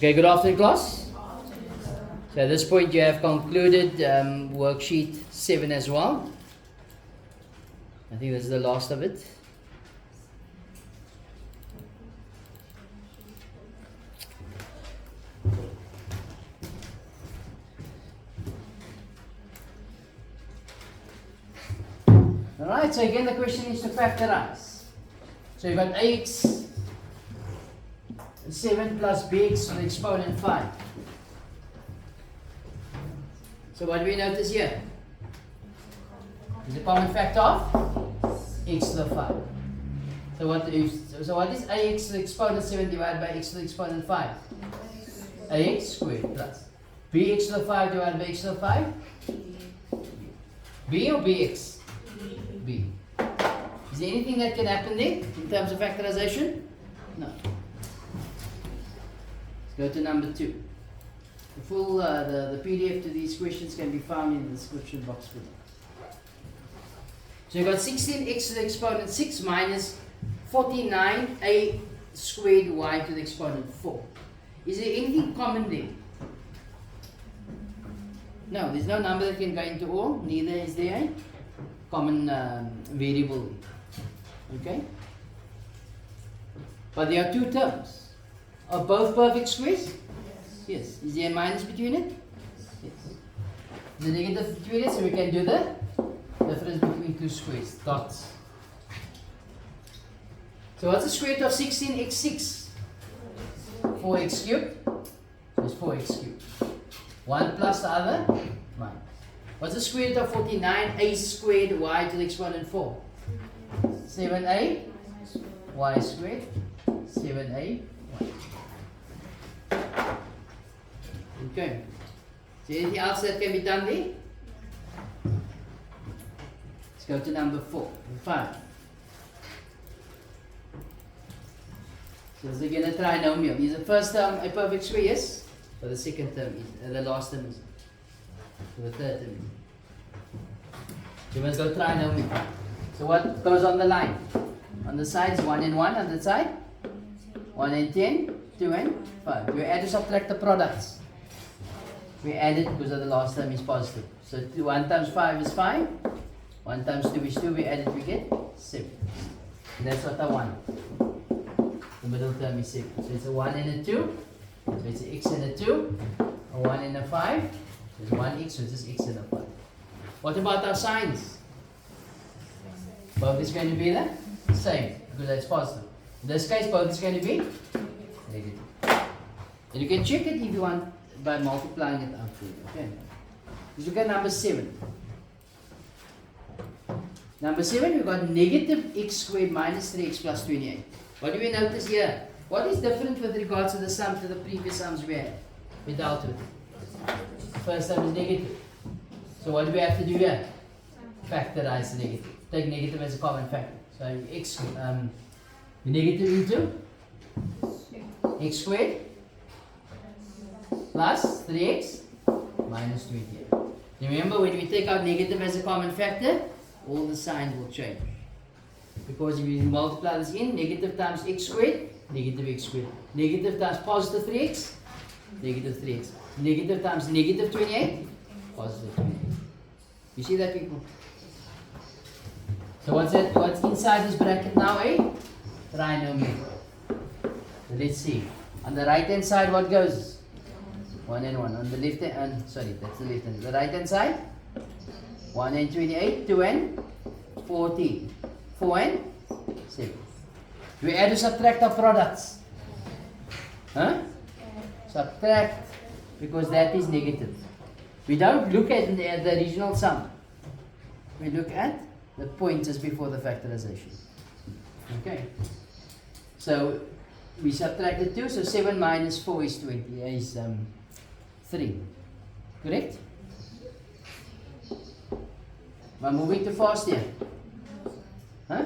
Okay, good afternoon, class. So at this point, you have concluded worksheet 7 as well. I think this is the last of it. Alright, so again the question is to factorize. So you've got ax 7 plus bx to the exponent 5. So what do we notice here? Is the common factor of x to the 5. So what is ax to the exponent 7 divided by x to the exponent 5? Ax squared plus bx to the 5 divided by x to the 5? B or bx? B. Is there anything that can happen there in terms of factorization? No. Let's go to number 2. The full the PDF to these questions can be found in the description box below. So you've got 16x to the exponent 6 minus 49a squared y to the exponent 4. Is there anything common there? No, there's no number that can go into all, neither is there a common variable. Okay? But there are two terms. Are both perfect squares? Yes. Is there a minus between it? Yes. The negative between it, so we can do the difference between two squares, dots. So what's the square root of 16x6? 4x cubed. So it's 4x cubed. 1 plus the other, minus. What's the square root of 49a squared y to the exponent 4? 7a y squared. 7a y. Okay. Is there anything else that can be done there? Let's go to number 4 and 5. So this is again a trinomial. Is the first term a perfect square? Yes. But the second term is, the last term is. So the third term. So you must go trinomial. So what goes on the line? On the sides 1 and 1, on the side 1 and 10, 2 and 5. We add or subtract the products. We add it because the last term is positive. So 1 times 5 is 5. 1 times 2 is 2. We add it, we get 7. And that's what I want. The middle term is 7. So it's a 1 and a 2. So it's an x and a 2. A 1 and a 5. So it's 1x, so it's just x and a 5. What about our signs? Both is going to be the same because that's positive. In this case, both is going to be negative. And you can check it if you want by multiplying it out. Okay. Let's look at number 7. Number 7, we've got negative x squared minus 3x plus 28. What do we notice here? What is different with regards to the sum to the previous sums we had? We dealt with. First sum is negative. So what do we have to do here? Factorize the negative. Take negative as a common factor. So x negative into x squared plus 3x minus 28. Remember, when we take out negative as a common factor, all the signs will change. Because if you multiply this in, negative times x squared, negative x squared. Negative times positive 3x, negative 3x. Negative times negative 28, positive 28. You see that, people? So what's that? What's inside this bracket now, eh? Trinomial. So let's see. On the right hand side, what goes? 1 and 1. On the left hand, sorry, that's the left hand. The right hand side, 1 and 28, 2 and 14, 4 and 7. Do we add or subtract our products? Huh? Subtract, because that is negative. We don't look at the original sum. We look at the point just before the factorization. Okay. So we subtracted 2, so 7 minus 4 is 20, is 3. Correct? Am I moving too fast here? Huh?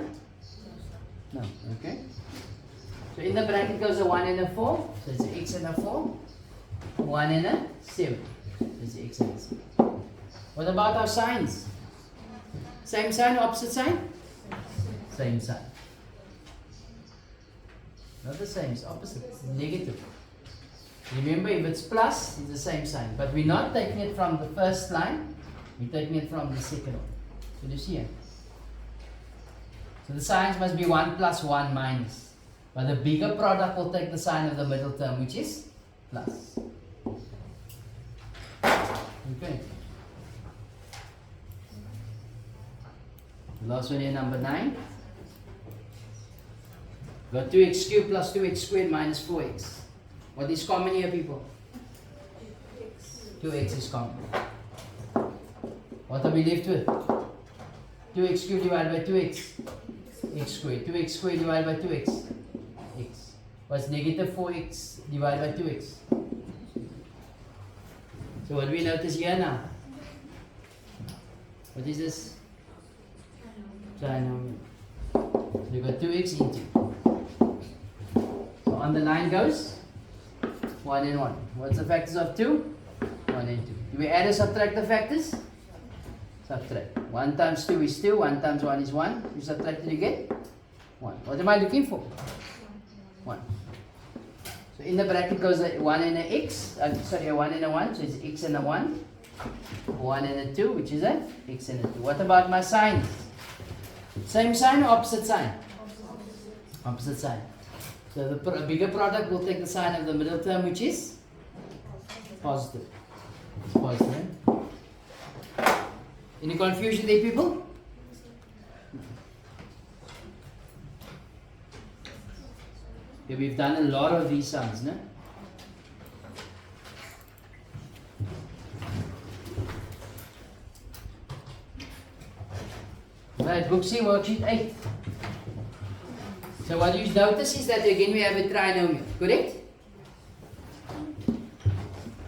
No, okay. So in the bracket goes a 1 and a 4, so it's an x and a 4. 1 and a 7, so it's an x and a 7. What about our signs? Same sign, opposite sign? Same sign. Not the same, it's opposite, it's negative. Remember, if it's plus, it's the same sign. But we're not taking it from the first line, we're taking it from the second one. So do you see here? So the signs must be 1 plus 1 minus. But the bigger product will take the sign of the middle term, which is plus. Okay. The last one here, number 9. Got 2x cubed plus 2x squared minus 4x. What is common here, people? 2x is common. What are we left with? 2x cubed divided by 2x. X squared. 2x squared divided by 2x. X. What's negative 4x divided by 2x? So what do we notice here now? What is this? Trinomial. So you got 2x into. So on the line goes 1 and 1. What's the factors of 2? 1 and 2. Do we add or subtract the factors? Subtract. 1 times 2 is 2, 1 times 1 is 1. You subtract it, you get 1. What am I looking for? 1. So in the bracket goes a 1 and a x, sorry, a 1 and a 1, so it's x and a 1. 1 and a 2, which is a x and a 2. What about my signs? Same sign or opposite sign? Opposite sign. So the bigger product will take the sign of the middle term, which is positive. It's positive. Any confusion there, people? Okay, we've done a lot of these sums, no? Right, book C, worksheet 8. So what you notice is that again we have a trinomial, correct?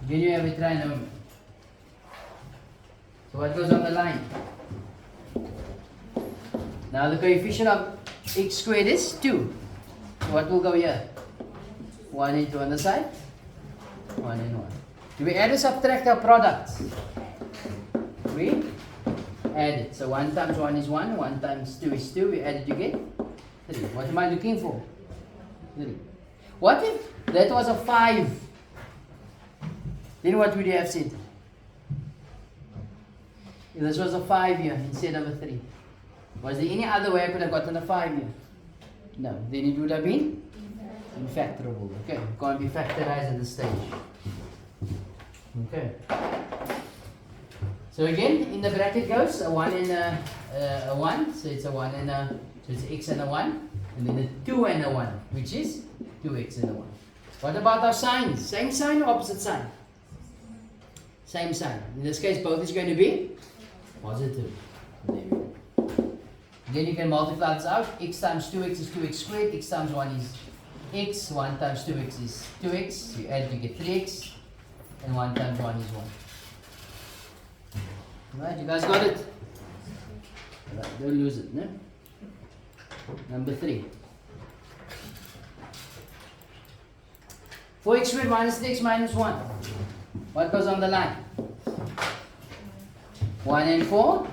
Again you have a trinomial. So what goes on the line? Now the coefficient of x squared is 2. So what will go here? 1 and 2 on the side? 1 and 1. Do we add or subtract our products? We add it. So 1 times 1 is 1, 1 times 2 is 2. We add it, you get 3. What am I looking for? 3. What if that was a 5? Then what would you have said? If this was a 5 here instead of a 3. Was there any other way I could have gotten a 5 here? No. Then it would have been infactorable. Okay. Can't be factorized at this stage. Okay. So again, in the bracket goes a 1 and a 1. So it's a 1 and a, so it's x and a 1. And then a 2 and a 1, which is 2x and a 1. What about our signs? Same sign or opposite sign? Same sign. In this case, both is going to be positive. There we go. Then you can multiply this out. X times 2x is 2x squared. X times 1 is x. 1 times 2x is 2x. You add, you get 3x. And 1 times 1 is 1. Alright, you guys got it? Alright, don't lose it, no? Number 3. 4x squared minus 3x minus 1. What goes on the line? 1 and 4.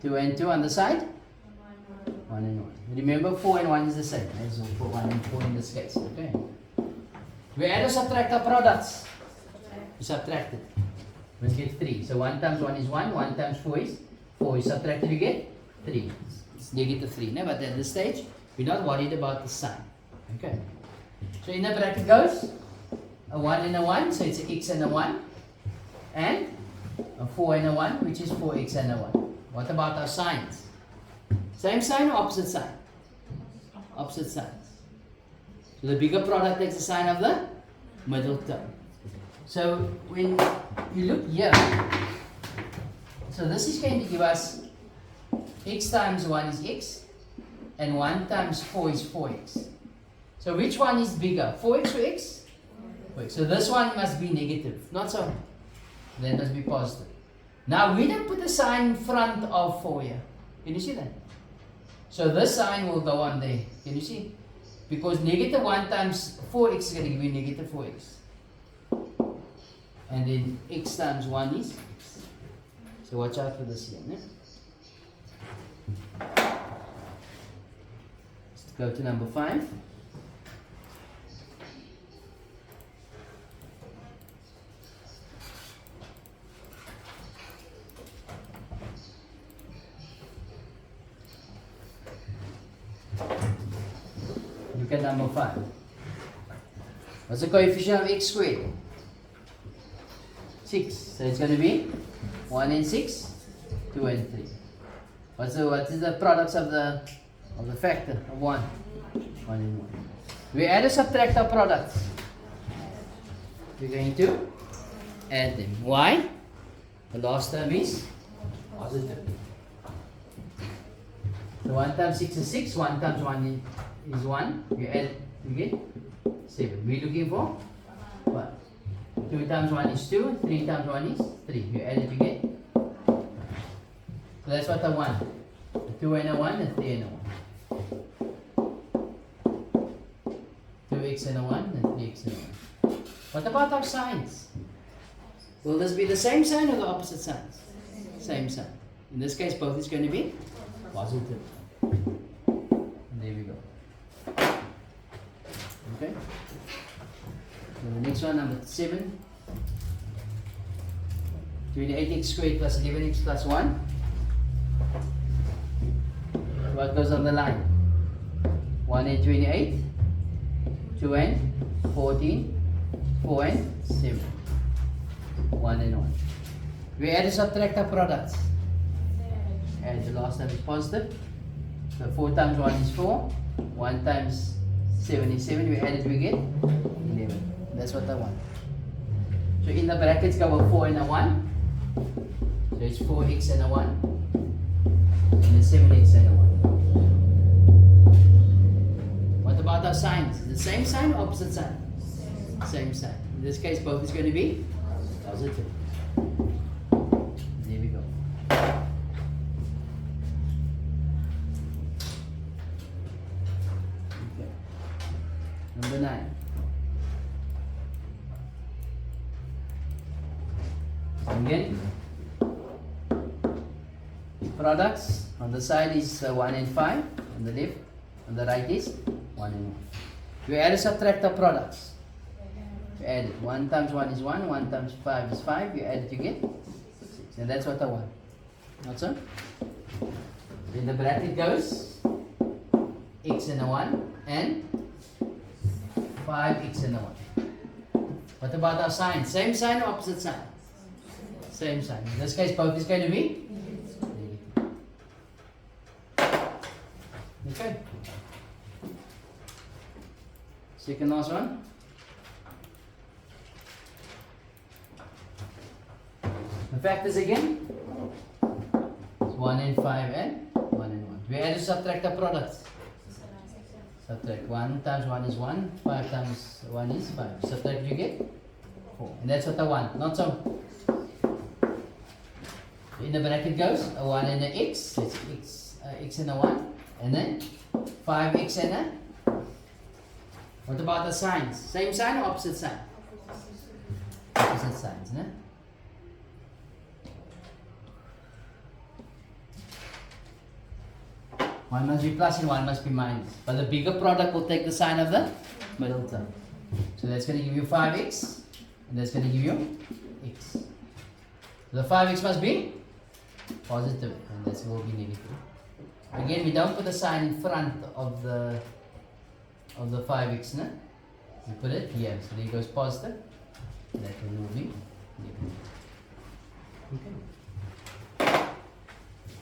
2 and 2 on the side? 1 and 1. Remember, 4 and 1 is the same. So put 1 and 4 in this case. Okay. We add or subtract our products? We subtract it. Let's get 3. So 1 times 1 is 1. 1 times 4 is 4. You subtract it, you get 3. It's negative 3. No? But at this stage, we're not worried about the sign. Okay. So in the bracket goes a 1 and a 1. So it's an x and a 1. And a 4 and a 1, which is 4x and a 1. What about our signs? Same sign or opposite sign? Opposite signs. So the bigger product takes the sign of the middle term. So when you look here, so this is going to give us x times 1 is x, and 1 times 4 is 4x. So which one is bigger, 4x or x? 4x. So this one must be negative, not so. Then it must be positive. Now we don't put a sign in front of 4 here. Can you see that? So this sign will go on there. Can you see? Because negative 1 times 4x is going to give you negative 4x. And then x times 1 is x. So watch out for this here. No? Let's go to number 5. at number 5. What's the coefficient of x squared? 6. So it's going to be 1 and 6, 2 and 3. What is the products of the factor of 1? 1 and 1. We add or subtract our products? We're going to add them. Why? The last term is positive. So 1 times 6 is 6, 1 times 1 is 1. You add, you get 7. We're looking for what? 2 times 1 is 2, 3 times 1 is 3. You add it, you get. So that's what I want. A 2 and a 1, a 3 and a 1. 2x and a 1 and 3x and a 1. What about our signs? Will this be the same sign or the opposite signs? Same sign. In this case, both is going to be positive. And there we go. Okay. So the next one, number 7. 28x squared plus 11x plus 1. What goes on the line? 1 and 28, 2 and 14, 4 and 7. 1 and 1. We add and subtract our products. And the last time is positive. So 4 times 1 is 4. 1 times 7 is 7. We add it, we get 11. That's what I want. So in the brackets go a 4 and a 1. So it's 4x and a 1. And then 7x and a 1. What about our signs? The same sign or opposite sign? Same sign. In this case, both is going to be positive. There we go. Okay. Number 9. Again, products on the side is 1 and 5, on the left, on the right is 1 and 1. We add and subtract the products. You add it. 1 times 1 is 1, 1 times 5 is 5, you add it, you get 6. And that's what I want. Not so? In the bracket goes x and a 1 and 5x and a 1. What about our sign? Same sign or opposite sign? Same sign. In this case, both is going to be okay. Second last one. The factors again. It's 1 and 5 and 1 and 1. We add and subtract the products. Subtract 1 times 1 is 1, 5 times 1 is 5. Subtract, you get 4. And that's what I want. Not so. In the bracket goes a 1 and a x. So it's x and a 1. And then 5x and a. What about the signs? Same sign or opposite sign? Opposite signs, no? One must be plus and one must be minus. But the bigger product will take the sign of the middle term. So that's going to give you 5x. And that's going to give you x. So the 5x must be positive. And this will be negative. Again, we don't put a sign in front of the 5x, no? We put it here. So there goes positive. That will be negative. Okay.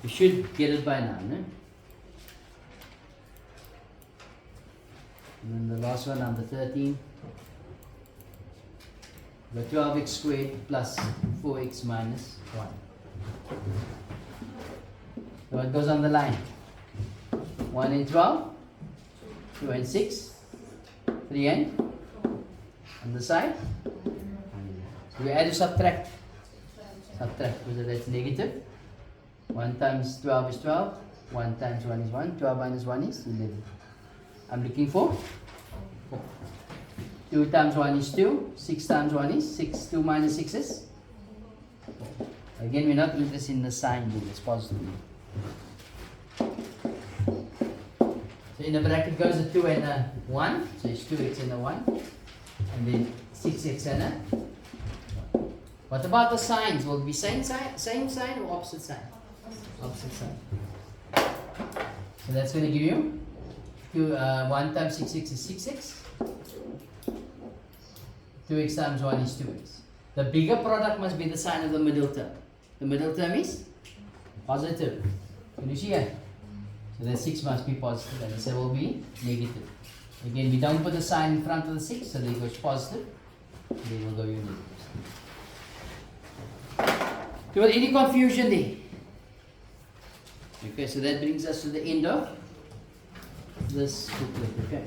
You should get it by now, no? And then the last one, number 13. The 12x squared plus 4x minus 1. So what goes on the line? 1 and 12, 2 and 6, 3 and on the side. So we add or subtract? Subtract, because that's negative. 1 times 12 is 12, 1 times 1 is 1, 12 minus 1 is 11. I'm looking for 4. 2 times 1 is 2, 6 times 1 is 6, 2 minus 6 is 4. Again, we're not interested in the sign here, it's positive. So in the bracket goes a 2 and a 1, so it's 2x and a 1, and then 6x and a 1. What about the signs? Will it be same sign or opposite sign? Opposite sign. So that's going to give you 1 times 6x is 6x. 2x times 1 is 2x. The bigger product must be the sign of the middle term. The middle term is positive. Can you see here? So the 6 must be positive and the 7 will be negative. Again, we don't put a sign in front of the 6, so there goes positive. They will go negative. There was any confusion there? Okay, so that brings us to the end of this booklet. Okay.